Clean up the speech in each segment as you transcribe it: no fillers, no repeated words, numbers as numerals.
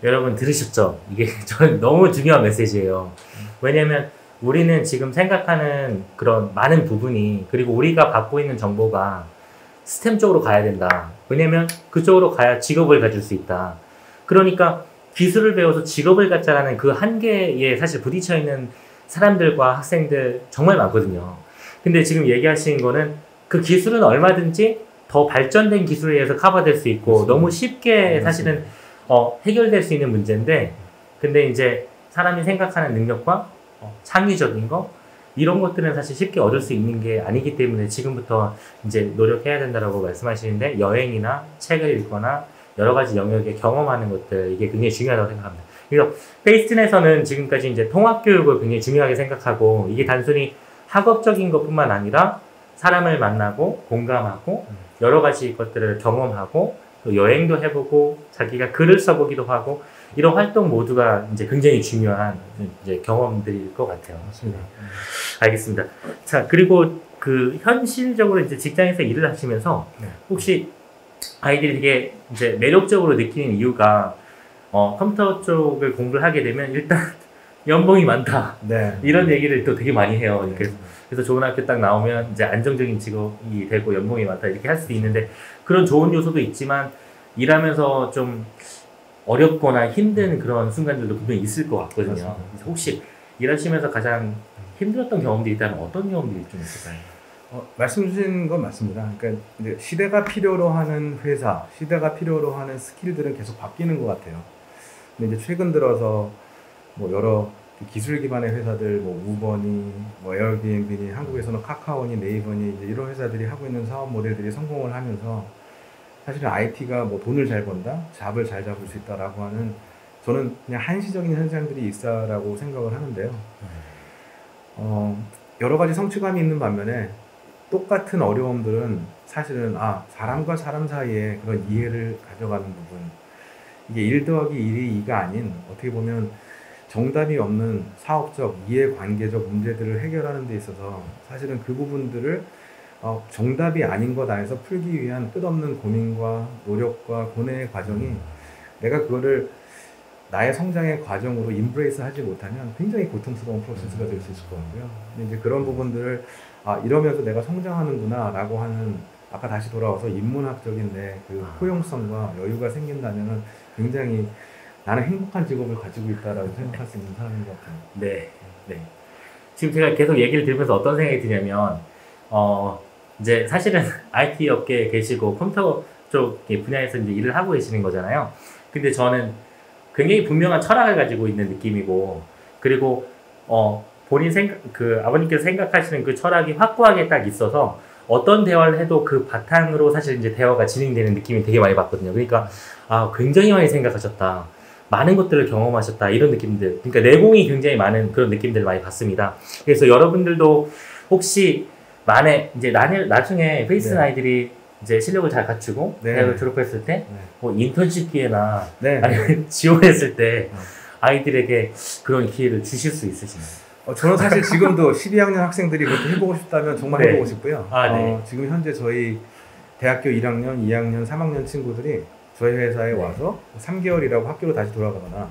여러분 들으셨죠? 이게 저는 너무 중요한 메시지예요. 왜냐면 우리는 지금 생각하는 그런 많은 부분이, 그리고 우리가 받고 있는 정보가 스템 쪽으로 가야 된다. 왜냐면 그쪽으로 가야 직업을 가질 수 있다. 그러니까 기술을 배워서 직업을 갖자라는 그 한계에 사실 부딪혀 있는 사람들과 학생들 정말 많거든요. 근데 지금 얘기하신 거는 그 기술은 얼마든지 더 발전된 기술에 의해서 커버될 수 있고 맞습니다. 너무 쉽게 사실은 해결될 수 있는 문제인데, 근데 이제 사람이 생각하는 능력과 창의적인 거, 이런 것들은 사실 쉽게 얻을 수 있는 게 아니기 때문에 지금부터 이제 노력해야 된다라고 말씀하시는데, 여행이나 책을 읽거나 여러 가지 영역에 경험하는 것들, 이게 굉장히 중요하다고 생각합니다. 그래서 페이스틴에서는 지금까지 이제 통합교육을 굉장히 중요하게 생각하고, 이게 단순히 학업적인 것뿐만 아니라 사람을 만나고 공감하고 여러 가지 것들을 경험하고 또 여행도 해보고 자기가 글을 써보기도 하고, 이런 활동 모두가 이제 굉장히 중요한 이제 경험들일 것 같아요. 맞습니다. 알겠습니다. 자, 그리고 그 현실적으로 이제 직장에서 일을 하시면서 혹시 아이들이 되게 이제 매력적으로 느끼는 이유가 컴퓨터 쪽을 공부를 하게 되면 일단 연봉이 많다. 네. 이런 얘기를 또 되게 많이 해요. 그래서 좋은 학교 딱 나오면 이제 안정적인 직업이 되고 연봉이 많다 이렇게 할 수도 있는데, 그런 좋은 요소도 있지만 일하면서 좀 어렵거나 힘든 그런 순간들도 분명히 있을 것 같거든요. 그래서 혹시 일하시면서 가장 힘들었던 경험들이 있다면 어떤 경험들이 좀 있을까요? 말씀 주신 건 맞습니다. 그러니까 이제 시대가 필요로 하는 회사, 시대가 필요로 하는 스킬들은 계속 바뀌는 것 같아요. 근데 이제 최근 들어서 뭐 여러 기술 기반의 회사들, 뭐 우버니, 뭐 에어비앤비니, 한국에서는 카카오니, 네이버니, 이제 이런 회사들이 하고 있는 사업 모델들이 성공을 하면서 사실은 IT가 뭐 돈을 잘 번다, 잡을 잘 잡을 수 있다라고 하는, 저는 그냥 한시적인 현상들이 있다라고 생각을 하는데요. 여러 가지 성취감이 있는 반면에 똑같은 어려움들은 사실은 사람과 사람 사이에 그런 이해를 가져가는 부분, 이게 1 더하기 1이 2가 아닌, 어떻게 보면 정답이 없는 사업적, 이해관계적 문제들을 해결하는 데 있어서 사실은 그 부분들을 정답이 아닌 것 안에서 풀기 위한 끝없는 고민과 노력과 고뇌의 과정이, 내가 그거를 나의 성장의 과정으로 인브레이스 하지 못하면 굉장히 고통스러운 프로세스가 될 수 있을 것 같고요. 근데 이제 그런 부분들을 이러면서 내가 성장하는구나 라고 하는, 아까 다시 돌아와서 인문학적인 내 그 포용성과 여유가 생긴다면 굉장히 나는 행복한 직업을 가지고 있다라고 생각할 수 있는 사람인 것 같아요. 네. 지금 제가 계속 얘기를 들으면서 어떤 생각이 드냐면, 이제 사실은 IT 업계에 계시고 컴퓨터 쪽 분야에서 이제 일을 하고 계시는 거잖아요. 근데 저는 굉장히 분명한 철학을 가지고 있는 느낌이고, 그리고 본인 그 아버님께서 생각하시는 그 철학이 확고하게 딱 있어서 어떤 대화를 해도 그 바탕으로 사실 이제 대화가 진행되는 느낌이 되게 많이 받거든요. 그러니까 굉장히 많이 생각하셨다, 많은 것들을 경험하셨다, 이런 느낌들, 그러니까 내공이 굉장히 많은 그런 느낌들을 많이 받습니다. 그래서 여러분들도 혹시 만에 이제 나중에 페이스틴 아이들이 이제 실력을 잘 갖추고 대학을 졸업했을 때 뭐 인턴십 기회나 아니면 지원했을 때 아이들에게 그런 기회를 주실 수 있으신가요? 저는 사실 지금도 12학년 학생들이 그렇게 해보고 싶다면 정말 해보고 싶고요. 지금 현재 저희 대학교 1학년, 2학년, 3학년 친구들이 저희 회사에 와서 3개월이라고 학교로 다시 돌아가거나,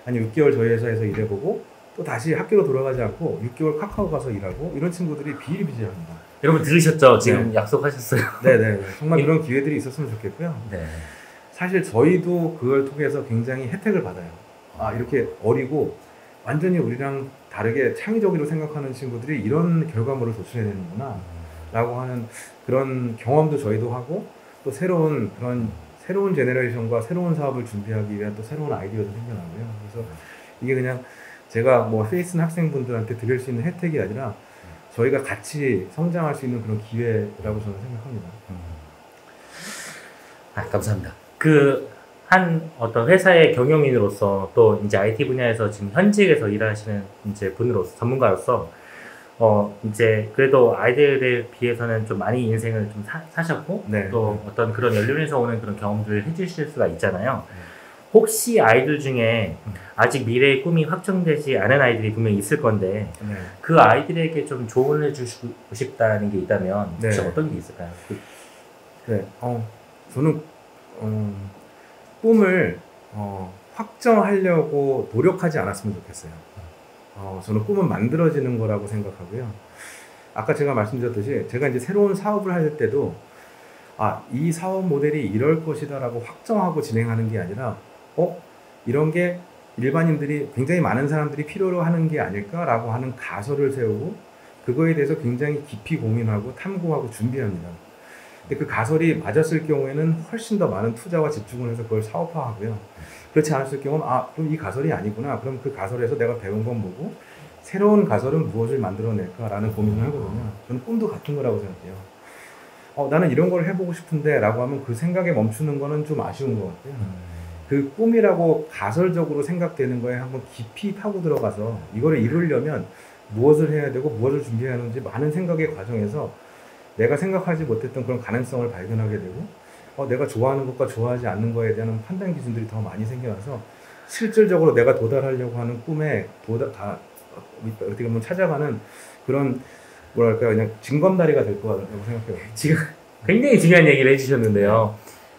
아니 6개월 저희 회사에서 일해보고 또 다시 학교로 돌아가지 않고 6개월 카카오 가서 일하고, 이런 친구들이 비일비재합니다. 여러분 들으셨죠? 지금 약속하셨어요. 네네. 정말 그런 기회들이 있었으면 좋겠고요. 사실 저희도 그걸 통해서 굉장히 혜택을 받아요. 이렇게 어리고 완전히 우리랑 다르게 창의적으로 생각하는 친구들이 이런 결과물을 도출해내는구나 라고 하는 그런 경험도 저희도 하고, 또 새로운 제너레이션과 새로운 사업을 준비하기 위한 또 새로운 아이디어도 생겨나고요. 그래서 이게 그냥 제가 뭐 페이스틴 학생분들한테 드릴 수 있는 혜택이 아니라 저희가 같이 성장할 수 있는 그런 기회라고 저는 생각합니다. 감사합니다. 한 어떤 회사의 경영인으로서, 또 이제 IT 분야에서 지금 현직에서 일하시는 이제 분으로서, 전문가로서 이제 그래도 아이들에 비해서는 좀 많이 인생을 좀 사셨고, 또 어떤 그런 연륜에서 오는 그런 경험들을 해주실 수가 있잖아요. 혹시 아이들 중에 아직 미래의 꿈이 확정되지 않은 아이들이 분명히 있을 건데, 그 아이들에게 좀 조언을 주시고 싶다는 게 있다면 혹시 어떤 게 있을까요? 저는 꿈을 확정하려고 노력하지 않았으면 좋겠어요. 저는 꿈은 만들어지는 거라고 생각하고요. 아까 제가 말씀드렸듯이 제가 이제 새로운 사업을 할 때도 이 사업 모델이 이럴 것이다라고 확정하고 진행하는 게 아니라 이런 게 일반인들이 굉장히 많은 사람들이 필요로 하는 게 아닐까라고 하는 가설을 세우고 그거에 대해서 굉장히 깊이 고민하고 탐구하고 준비합니다. 근데 그 가설이 맞았을 경우에는 훨씬 더 많은 투자와 집중을 해서 그걸 사업화하고요. 그렇지 않았을 경우는 그럼 이 가설이 아니구나. 그럼 그 가설에서 내가 배운 건 뭐고 새로운 가설은 무엇을 만들어낼까라는 고민을 하거든요. 저는 꿈도 같은 거라고 생각해요. 나는 이런 걸 해보고 싶은데 라고 하면 그 생각에 멈추는 거는 좀 아쉬운 것 같아요. 그 꿈이라고 가설적으로 생각되는 거에 한번 깊이 파고 들어가서 이거를 이루려면 무엇을 해야 되고 무엇을 준비해야 하는지 많은 생각의 과정에서 내가 생각하지 못했던 그런 가능성을 발견하게 되고 내가 좋아하는 것과 좋아하지 않는 거에 대한 판단 기준들이 더 많이 생겨나서 실질적으로 내가 도달하려고 하는 꿈에 어떻게 보면 찾아가는 그런 뭐랄까 그냥 징검다리가 될 거라고 생각해요. 지금 굉장히 중요한 얘기를 해주셨는데요.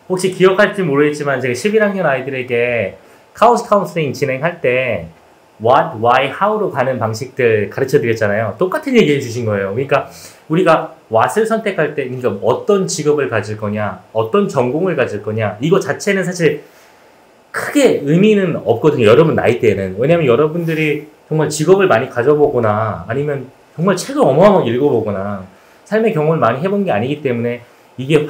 혹시 기억할지 모르겠지만 제가 11학년 아이들에게 카우스 카운슬링 진행할 때 what, why, how로 가는 방식들 가르쳐 드렸잖아요. 똑같은 얘기 해주신 거예요. 그러니까 우리가 what을 선택할 때 그러니까 어떤 직업을 가질 거냐, 어떤 전공을 가질 거냐 이거 자체는 사실 크게 의미는 없거든요. 여러분 나이대에는. 왜냐면 여러분들이 정말 직업을 많이 가져보거나 아니면 정말 책을 어마어마하게 읽어보거나 삶의 경험을 많이 해본 게 아니기 때문에 이게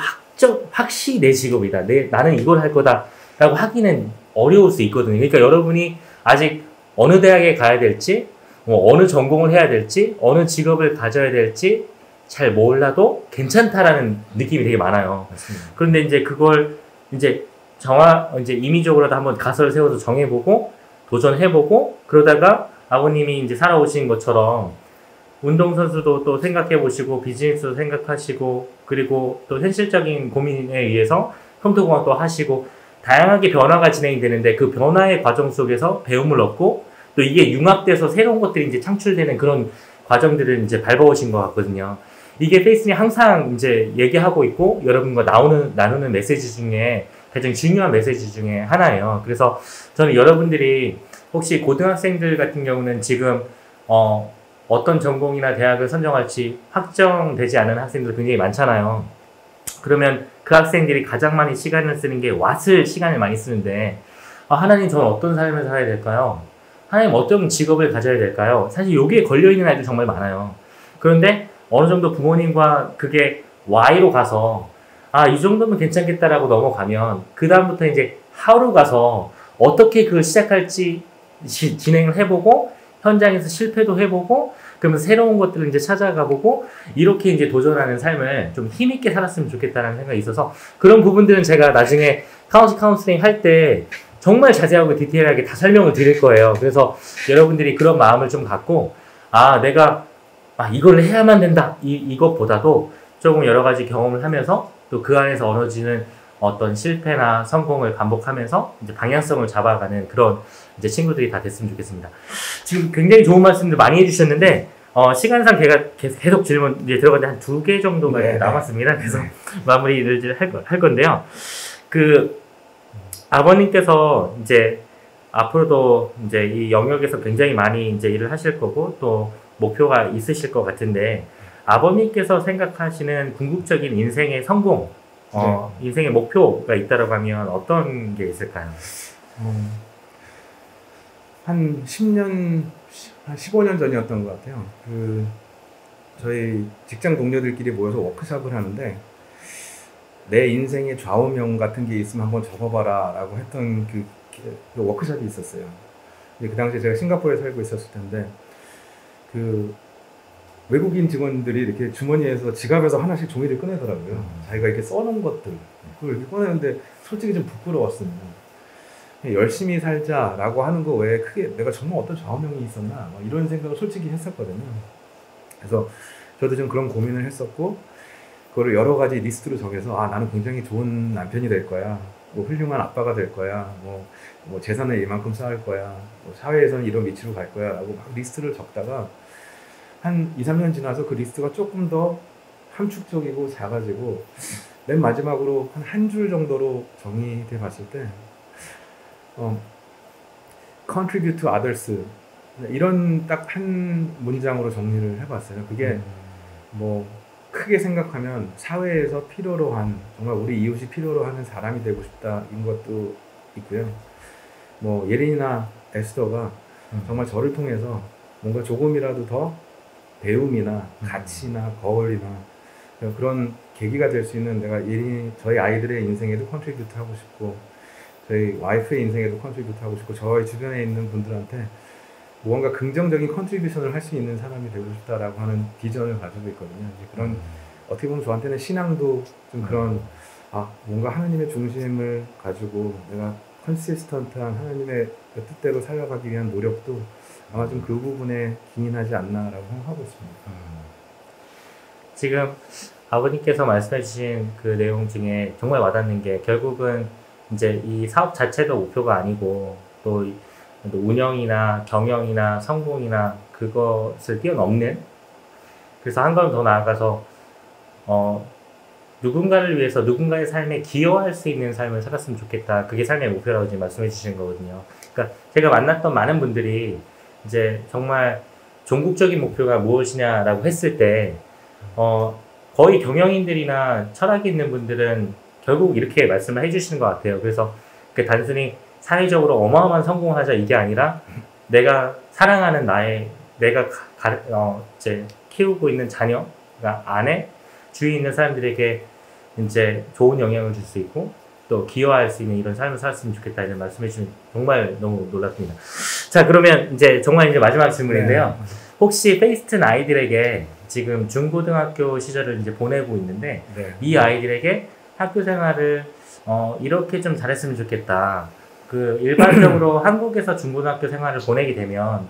확실히 내 직업이다. 나는 이걸 할 거다 라고 하기는 어려울 수 있거든요. 그러니까 여러분이 아직 어느 대학에 가야 될지 어느 전공을 해야 될지 어느 직업을 가져야 될지 잘 몰라도 괜찮다라는 느낌이 되게 많아요. 맞습니다. 그런데 이제 그걸 이제 임의적으로도 한번 가설을 세워서 정해보고 도전해보고 그러다가 아버님이 이제 살아오신 것처럼 운동선수도 또 생각해보시고 비즈니스도 생각하시고 그리고 또 현실적인 고민에 의해서 컴퓨터공학도 하시고 다양하게 변화가 진행되는데 그 변화의 과정 속에서 배움을 얻고 또 이게 융합돼서 새로운 것들이 이제 창출되는 그런 과정들을 이제 밟아오신 것 같거든요. 이게 페이슨이 항상 이제 얘기하고 있고 여러분과 나누는 메시지 중에 가장 중요한 메시지 중에 하나예요. 그래서 저는 여러분들이 혹시 고등학생들 같은 경우는 지금 어떤 전공이나 대학을 선정할지 확정되지 않은 학생들 굉장히 많잖아요. 그러면 그 학생들이 가장 많이 시간을 쓰는 게 what을 시간을 많이 쓰는데 하나님 저는 어떤 삶을 살아야 될까요? 하나님 어떤 직업을 가져야 될까요? 사실 여기에 걸려있는 아이들 정말 많아요. 그런데 어느 정도 부모님과 그게 why로 가서 이 정도면 괜찮겠다라고 넘어가면 그 다음부터 이제 how로 가서 어떻게 그걸 시작할지 진행을 해보고 현장에서 실패도 해보고 그러면서 새로운 것들을 이제 찾아가보고 이렇게 이제 도전하는 삶을 좀 힘있게 살았으면 좋겠다는 생각이 있어서 그런 부분들은 제가 나중에 카운슬링 할 때 정말 자세하고 디테일하게 다 설명을 드릴 거예요. 그래서 여러분들이 그런 마음을 좀 갖고 내가 이걸 해야만 된다 이것보다도 조금 여러 가지 경험을 하면서 또 그 안에서 얻어지는 어떤 실패나 성공을 반복하면서 이제 방향성을 잡아가는 그런 이제 친구들이 다 됐으면 좋겠습니다. 지금 굉장히 좋은 말씀들 많이 해주셨는데 시간상 제가 계속 질문 이제 들어가는데 한 2개 정도가 남았습니다. 그래서 마무리를 할 건데요. 그 아버님께서 이제 앞으로도 이제 이 영역에서 굉장히 많이 이제 일을 하실 거고 또 목표가 있으실 것 같은데 아버님께서 생각하시는 궁극적인 인생의 성공, 인생의 목표가 있다고 하면 어떤 게 있을까요? 한 10년, 한 15년 전이었던 것 같아요. 저희 직장 동료들끼리 모여서 워크숍을 하는데 내 인생의 좌우명 같은 게 있으면 한번 적어봐라 라고 했던 그 워크숍이 있었어요. 그 당시에 제가 싱가포르에 살고 있었을 텐데 외국인 직원들이 이렇게 주머니에서 지갑에서 하나씩 종이를 꺼내더라고요. 자기가 이렇게 써놓은 것들 그걸 이렇게 꺼내는데 솔직히 좀 부끄러웠습니다. 열심히 살자라고 하는 거 외에 크게 내가 정말 어떤 좌우명이 있었나 이런 생각을 솔직히 했었거든요. 그래서 저도 좀 그런 고민을 했었고 그거를 여러 가지 리스트로 정해서 나는 굉장히 좋은 남편이 될 거야, 훌륭한 아빠가 될 거야, 재산을 이만큼 쌓을 거야, 사회에서는 이런 위치로 갈 거야 라고 막 리스트를 적다가 한 2, 3년 지나서 그 리스트가 조금 더 함축적이고 작아지고 맨 마지막으로 한 줄 정도로 정의돼 봤을 때 contribute to others 이런 딱 한 문장으로 정리를 해봤어요. 그게 뭐 크게 생각하면 사회에서 필요로 한 정말 우리 이웃이 필요로 하는 사람이 되고 싶다인 것도 있고요. 뭐 예린이나 에스더가 정말 저를 통해서 뭔가 조금이라도 더 배움이나 가치나 거울이나 그런 계기가 될 수 있는 내가 예린이 저희 아이들의 인생에도 컨트리뷰트 하고 싶고 저희 와이프의 인생에도 컨트리뷰트 하고 싶고 저희 주변에 있는 분들한테 무언가 긍정적인 컨트리뷰션을 할 수 있는 사람이 되고 싶다라고 하는 비전을 가지고 있거든요. 이제 그런 어떻게 보면 저한테는 신앙도 좀 그런 뭔가 하나님의 중심을 가지고 내가 컨시스턴트한 하나님의 뜻대로 살아가기 위한 노력도 아마 좀 그 부분에 기인하지 않나라고 생각하고 있습니다. 지금 아버님께서 말씀해 주신 그 내용 중에 정말 와닿는 게 결국은 이제 이 사업 자체도 목표가 아니고 또 운영이나 경영이나 성공이나 그것을 뛰어넘는 그래서 한 걸음 더 나아가서 누군가를 위해서 누군가의 삶에 기여할 수 있는 삶을 살았으면 좋겠다. 그게 삶의 목표라고 지금 말씀해 주시는 거거든요. 그러니까 제가 만났던 많은 분들이 이제 정말 종국적인 목표가 무엇이냐라고 했을 때 거의 경영인들이나 철학이 있는 분들은 결국 이렇게 말씀을 해주시는 것 같아요. 그래서 단순히 사회적으로 어마어마한 성공을 하자 이게 아니라 내가 사랑하는 내가 이제 키우고 있는 자녀, 그러니까 아내, 주위에 있는 사람들에게 이제 좋은 영향을 줄 수 있고 또 기여할 수 있는 이런 삶을 살았으면 좋겠다 이런 말씀해 주시면 정말 너무 놀랐습니다. 자, 그러면 이제 정말 이제 마지막 질문인데요. 혹시 페이스튼 아이들에게 지금 중고등학교 시절을 이제 보내고 있는데 이 아이들에게 학교 생활을 이렇게 좀 잘했으면 좋겠다. 그 일반적으로 한국에서 중고등학교 생활을 보내게 되면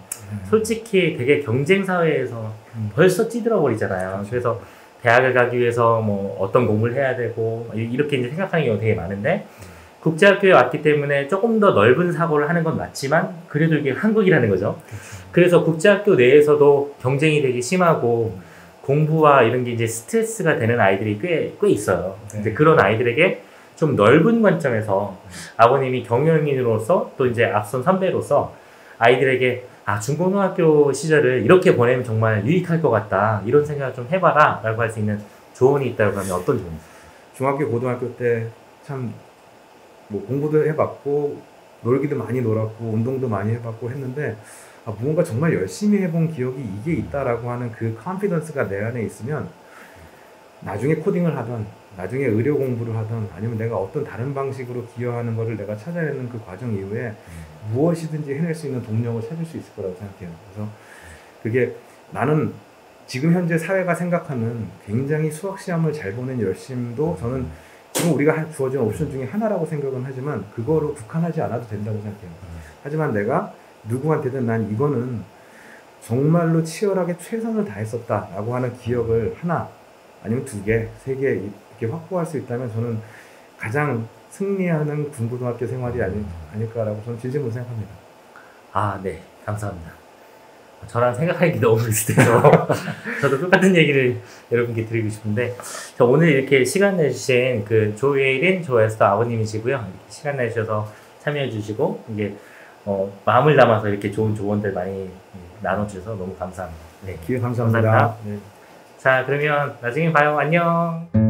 솔직히 되게 경쟁 사회에서 벌써 찌들어 버리잖아요. 그래서 대학을 가기 위해서 뭐 어떤 공부를 해야 되고 이렇게 이제 생각하는 경우가 되게 많은데 국제학교에 왔기 때문에 조금 더 넓은 사고를 하는 건 맞지만 그래도 이게 한국이라는 거죠. 그래서 국제학교 내에서도 경쟁이 되게 심하고 공부와 이런 게 이제 스트레스가 되는 아이들이 꽤 있어요. 근데 그런 아이들에게 좀 넓은 관점에서 아버님이 경영인으로서 또 이제 앞선 선배로서 아이들에게 중고등학교 시절을 이렇게 보내면 정말 유익할 것 같다. 이런 생각을 좀 해봐라. 라고 할 수 있는 조언이 있다고 하면 어떤 조언이 있어요? 중학교, 고등학교 때 참 뭐 공부도 해봤고 놀기도 많이 놀았고 운동도 많이 해봤고 했는데 무언가 정말 열심히 해본 기억이 이게 있다라고 하는 그 컨피던스가 내 안에 있으면 나중에 코딩을 하던 나중에 의료 공부를 하던 아니면 내가 어떤 다른 방식으로 기여하는 거를 내가 찾아내는 그 과정 이후에 무엇이든지 해낼 수 있는 동력을 찾을 수 있을 거라고 생각해요. 그래서 그게 나는 지금 현재 사회가 생각하는 굉장히 수학 시험을 잘 보는 열심도 저는 지금 우리가 주어진 옵션 중에 하나라고 생각은 하지만 그거로 국한하지 않아도 된다고 생각해요. 하지만 내가 누구한테든 난 이거는 정말로 치열하게 최선을 다했었다라고 하는 기억을 하나 아니면 2개, 3개 이렇게 확보할 수 있다면 저는 가장 승리하는 중고등학교 생활이 아닐까라고 저는 진심으로 생각합니다. 네. 감사합니다. 저랑 생각하는 게 너무 비슷해서 저도 똑같은 얘기를 여러분께 드리고 싶은데 오늘 이렇게 시간 내주신 그 조예린, 조에스더 아버님이시고요. 이렇게 시간 내주셔서 참여해 주시고 이게 마음을 담아서 이렇게 좋은 조언들 많이 나눠주셔서 너무 감사합니다. 기회 감사합니다. 자, 그러면 나중에 봐요. 안녕.